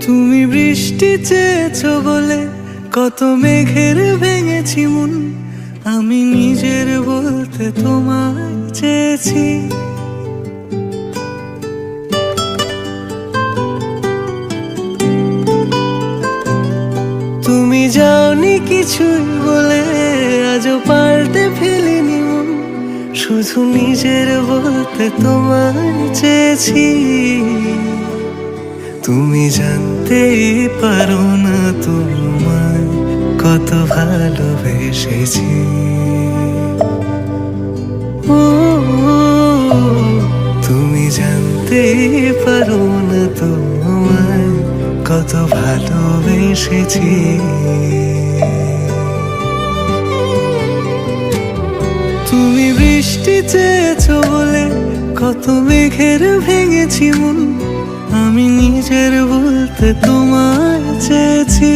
তুমি বৃষ্টি চেয়েছো বলে কত মেঘের ভেঙেছি মন, আমি নিজের বলতে তোমায় চেয়েছি। তুমি যাওনি কিছুই বলে আজও পাল্টে ফেলিনি মন, শুধু নিজের বলতে তোমায় চেয়েছি। তুমি জানতেই পারো না তোমায় কত ভালোবেসেছি। ও তুমি জানতেই পারো না তোমায় কত ভালোবেসেছি। তুমি বৃষ্টি চেয়েছো বলে কত মেঘের ভেঙেছি মন, আমি নিজের বলতে তোমায় চেয়েছি।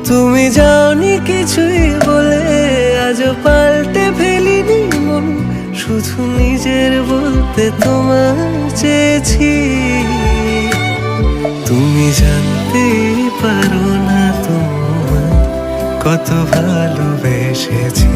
তুমি যাওনি কিছুই বলে আজও পাল্টে ফেলিনি মন, শুধু নিজের বলতে তোমায় চেয়েছি। তুমি জানতেই পারো না তোমায় কত ভালোবেসেছি।